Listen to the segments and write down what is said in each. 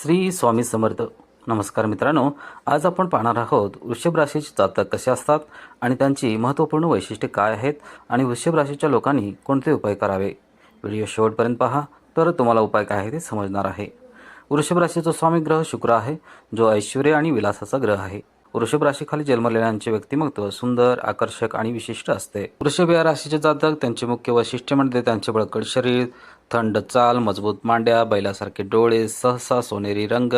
श्री स्वामी समर्थ. नमस्कार मित्रांनो, आज आपण पाहणार आहोत वृषभ राशीचे जातक कसे असतात आणि त्यांची महत्त्वपूर्ण वैशिष्ट्ये काय आहेत आणि वृषभ राशीच्या लोकांनी कोणते उपाय करावे. व्हिडिओ शेवटपर्यंत पहा, तर तुम्हाला उपाय काय आहे ते समजणार आहे. वृषभ राशीचा स्वामी ग्रह शुक्र आहे, जो ऐश्वर्य आणि विलासाचा ग्रह आहे. वृषभ राशीखाली जन्मलेल्यांचे व्यक्तिमत्व सुंदर, आकर्षक आणि विशिष्ट असते. वृषभ या राशीचे जातक त्यांचे मुख्य वैशिष्ट्य म्हणजे त्यांचे बळकट शरीर, थंड चाल, मजबूत मांड्या, बैलासारखे डोळे, सहसा सोनेरी रंग,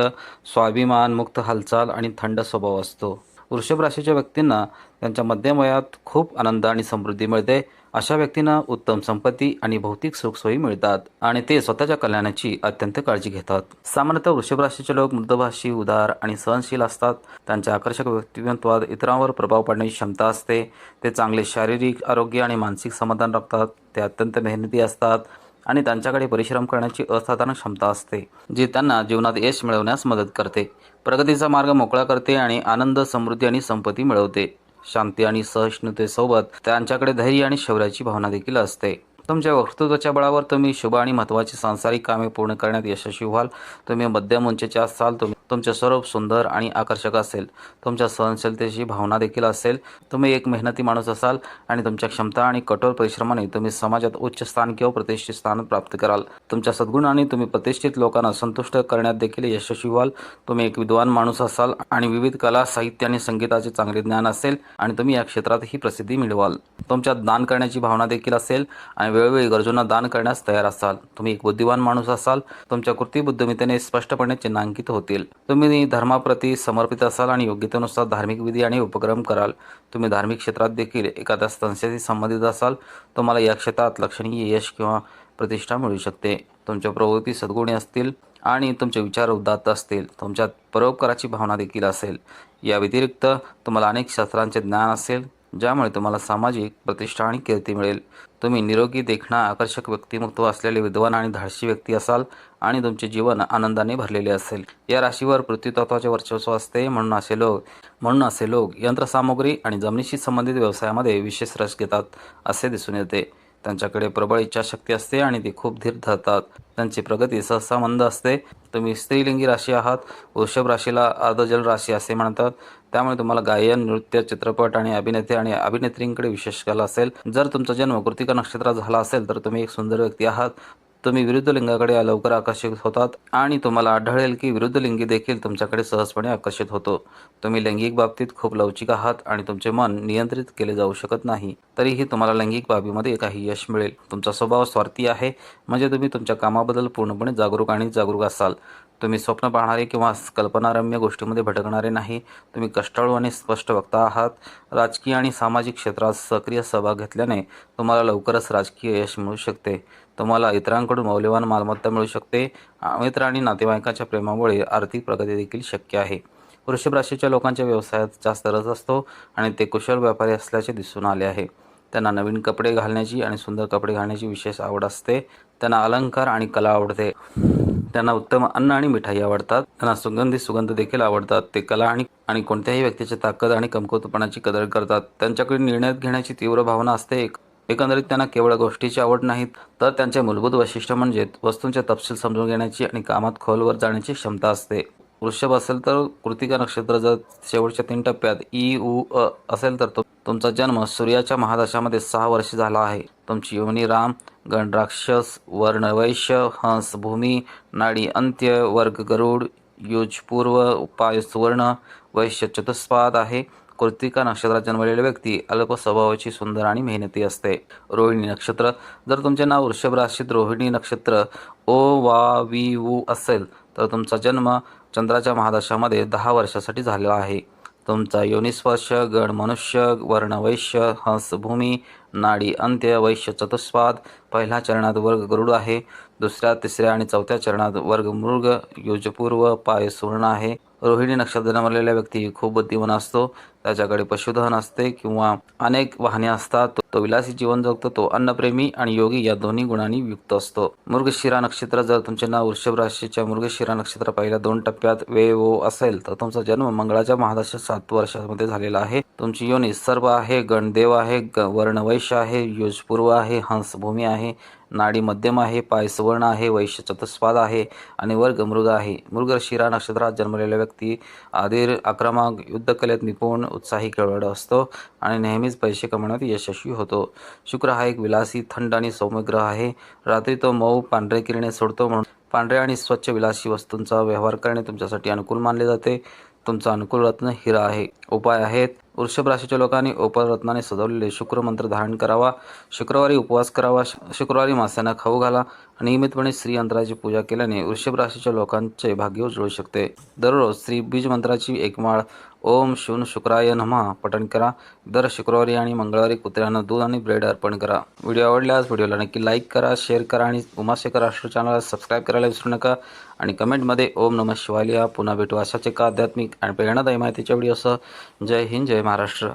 स्वाभिमान, मुक्त हालचाल आणि थंड स्वभाव असतो. वृषभ राशीच्या व्यक्तींना त्यांच्या मध्यम वयात खूप आनंद आणि समृद्धी मिळते. अशा व्यक्तींना उत्तम संपत्ती आणि भौतिक सुखसोयी मिळतात आणि ते स्वतःच्या कल्याणाची अत्यंत काळजी घेतात. सामान्यतः वृषभ राशीचे लोक मृदुभाषी, उदार आणि सहनशील असतात. त्यांच्या आकर्षक व्यक्तिमत्वात इतरांवर प्रभाव पाडण्याची क्षमता असते. ते चांगले शारीरिक आरोग्य आणि मानसिक समाधान राखतात. ते अत्यंत मेहनती असतात आणि त्यांच्याकडे परिश्रम करण्याची असाधारण क्षमता असते, जी त्यांना जीवनात यश मिळवण्यास मदत करते, प्रगतीचा मार्ग मोकळा करते आणि आनंद, समृद्धी आणि संपत्ती मिळवते. शांती आणि सहिष्णुतेसोबत त्यांच्याकडे धैर्य आणि शौर्याची भावना देखील असते. तुमच्या वक्तृत्वाच्या बळावर तुम्ही शुभ आणि महत्त्वाची सांसारिक कामे पूर्ण करण्यात यशस्वी व्हाल. तुम्ही मध्यम उंचीचे असाल. तुमचे स्वरूप सुंदर आणि आकर्षक असेल. तुमच्या सहनशीलतेची भावना देखील असेल. तुम्ही एक मेहनती माणूस असाल आणि तुमच्या क्षमता आणि कठोर परिश्रमाने तुम्ही समाजात उच्च स्थान किंवा प्रतिष्ठित स्थान प्राप्त कराल. तुमच्या सद्गुणांनी तुम्ही प्रतिष्ठित लोकांना संतुष्ट करण्यात देखील यशस्वी व्हाल. तुम्ही एक विद्वान माणूस असाल आणि विविध कला, साहित्य आणि संगीताचे चांगले ज्ञान असेल आणि तुम्ही या क्षेत्रातही प्रसिद्धी मिळवाल. तुमच्यात दान करण्याची भावना देखील असेल आणि वेळोवेळी गरजूंना दान करण्यास तयार असाल. तुम्ही एक बुद्धिवान माणूस असाल. तुमच्या कृती बुद्धिमत्तेने स्पष्टपणे चिन्हांकित होतील. तुम्ही धर्माप्रती समर्पित असाल आणि योग्यतेनुसार धार्मिक विधी आणि उपक्रम कराल. तुम्ही धार्मिक क्षेत्रात देखील एखाद्या संस्थेशी संबंधित असाल. तुम्हाला या क्षेत्रात लक्षणीय यश किंवा प्रतिष्ठा मिळू शकते. तुमच्या प्रवृत्ती सद्गुणी असतील आणि तुमचे विचार उदात्त असतील. तुमच्यात परोपकाराची भावना देखील असेल. या व्यतिरिक्त तुम्हाला अनेक शास्त्रांचे ज्ञान असेल, ज्यामुळे तुम्हाला सामाजिक प्रतिष्ठा आणि कीर्ती मिळेल. तुम्ही निरोगी, देखणा, आकर्षक व्यक्तिमत्व असलेले विद्वान आणि धाडसी व्यक्ती असाल आणि तुमचे जीवन आनंदाने भरलेले असेल. या राशीवर पृथ्वीतत्वाचे वर्चस्व असते, म्हणून असे लोक यंत्रसामुग्री आणि जमिनीशी संबंधित व्यवसायामध्ये विशेष रस घेतात असे दिसून येते. त्यांच्याकडे प्रबळ इच्छाशक्ती असते आणि ते खूप धीर धरतात. त्यांची प्रगती सहसा मंद असते. तुम्ही स्त्रीलिंगी राशी आहात. वृषभ राशीला अर्धजल राशी असे म्हणतात. त्यामुळे तुम्हाला गायन, नृत्य, चित्रपट आणि अभिनेते आणि अभिनेत्रींकडे विशेष कला असेल. जर तुमचा जन्म कृतिका नक्षत्रात झाला असेल तर तुम्ही एक सुंदर व्यक्ती आहात. तुम्ही विरुद्ध लिंगाकडे लवकर आकर्षित होतात आणि तुम्हाला आढळेल की विरुद्ध लिंगी देखील तुमच्याकडे सहजपणे आकर्षित होतो. तुम्ही लैंगिक बाबतीत खूप लवचिक आहात आणि तुमचे मन नियंत्रित केले जाऊ शकत नाही. तरीही तुम्हाला लैंगिक बाबीमध्ये काही यश मिळेल. तुमचा स्वभाव स्वार्थी आहे, म्हणजे तुम्ही तुमच्या कामाबद्दल पूर्णपणे जागरूक असाल. तुम्ही स्वप्न पाहणारे किंवा कल्पनारम्य गोष्टीमध्ये भटकणारे नाही. तुम्ही कष्टाळू आणि स्पष्ट वक्ता आहात. राजकीय आणि सामाजिक क्षेत्रात सक्रिय सहभाग घेतल्याने तुम्हाला लवकरच राजकीय यश मिळू शकते. तुम्हाला इतरांकडून मौल्यवान मालमत्ता मिळू शकते. मित्र आणि नातेवाईकांच्या प्रेमामुळे आर्थिक प्रगती देखील शक्य आहे. वृषभ राशीच्या लोकांच्या व्यवसायात जास्त रस असतो आणि ते कुशल व्यापारी असल्याचे दिसून आले आहे. त्यांना नवीन कपडे घालण्याची आणि सुंदर कपडे घालण्याची विशेष आवड असते. त्यांना अलंकार आणि कला आवडते. त्यांना उत्तम अन्न आणि मिठाई आवडतात. त्यांना सुगंध देखील आवडतात. ते कला आणि कोणत्याही व्यक्तीची ताकद आणि कमकुवतपणाची कदर करतात. त्यांच्याकडे निर्णय घेण्याची तीव्र भावना असते. एकंदरीत त्यांना केवळ गोष्टीची आवड नाहीत, तर त्यांचे मूलभूत वैशिष्ट्य म्हणजे वस्तूंचे तपशील समजून घेण्याची आणि कामात खोलवर जाण्याची क्षमता असते. वृषभ असेल तर कृतिका नक्षत्र जर शेवटच्या 3 टप्प्यात ई, उ, अ असेल तर तुमचा जन्म सूर्याच्या महादशामध्ये 6 वर्षे झाला आहे. तुमची योनी राम, गण राक्षस, वर्ण वैश्य, हंस भूमी, नाडी अंत्य, वर्ग गरुड, युज पूर्व, पाय सुवर्ण, वैश्य चतुष्पाद आहे. कृतिका नक्षत्रात जन्मलेली व्यक्ती अल्प स्वभावाची, सुंदर आणि मेहनती असते. रोहिणी नक्षत्र जर तुमचे नाव वृषभ राशीत रोहिणी नक्षत्र ओ, वा, वी, वू असेल तर तुमचा जन्म चंद्राच्या महादशामध्ये 10 वर्षासाठी झालेला आहे. तुमचा योनिस्पर्श, गण मनुष्य, वर्ण वैश्य, हंस भूमी, नाडी अंत्य, वैश्य चतुष्पाद. पहिल्या चरणात वर्ग गरुड आहे. दुसऱ्या, तिसऱ्या आणि चौथ्या चरणात वर्ग मृग, युजपूर्व, पाय सुवर्ण आहे. रोहिणी नक्षत्र जन्मलेल्या व्यक्ती खूप बुद्धिमान असतो. त्याच्याकडे पशुधन असते किंवा अनेक वाहने असतात. तो विलासी जीवन जगतो. तो अन्नप्रेमी आणि योगी या दोन्ही गुणांनी युक्त असतो. मृगशिरा नक्षत्र जर तुमचे नाव वृषभ राशीच्या मृगशिरा नक्षत्र पहिल्या 2 टप्प्यात वे, ओ असेल तर तुमचा जन्म मंगळाच्या महादशा 7 वर्षामध्ये झालेला आहे. तुमची योनी सर्प आहे, गणदेव आहे, वर्ण वैश्य आहे, युजपूर्व आहे, हंस भूमी आहे नाडी मध्यम आहे, पाय सुवर्ण आहे, वैश्य चतुष्पाद आहे आणि वर्ग मृग आहे. मृगशिरा नक्षत्रात जन्मलेल्या व्यक्ती आधीर, आक्रमक, युद्धकलेत निपुण, उत्साही, खेळाडू असतो आणि नेहमीच पैसे कमवण्यात यशस्वी होतो. शुक्र हा एक विलासी, थंड आणि सौम्य ग्रह आहे. रात्री तो मऊ पांढरे किरणे सोडतो, म्हणून पांढऱ्या आणि स्वच्छ विलासी वस्तूंचा व्यवहार करणे तुमच्यासाठी अनुकूल मानले जाते. तुमचा अनुकूल रत्न हिरा आहे. उपाय आहेत: वृषभ राशीच्या लोकांनी उपरत्नाने सजवलेले शुक्र मंत्र धारण करावा, शुक्रवारी उपवास करावा, शुक्रवारी मास्यांना खाऊ घाला. नियमितपणे श्री यंत्राची पूजा केल्याने वृषभ राशीच्या लोकांचे भाग्य उजळू शकते. दररोज श्री बीज मंत्राची एक माळ ओम शून शुक्राय नमः पठण करा. दर शुक्रवारी आणि मंगळवारी कुत्र्यांना दूध आणि ब्रेड अर्पण करा. व्हिडिओ आवडल्यास व्हिडिओला नक्की लाईक करा, शेअर करा आणि उमाशेखर राष्ट्र चॅनलला सबस्क्राईब करायला विसरू नका. आणि कमेंटमध्ये ओम नमः शिवाय लिहा. पुन्हा भेटू अशाच एका आध्यात्मिक आणि प्रेरणादायी माहितीच्या व्हिडिओसह. जय हिंद, जय महाराष्ट्र.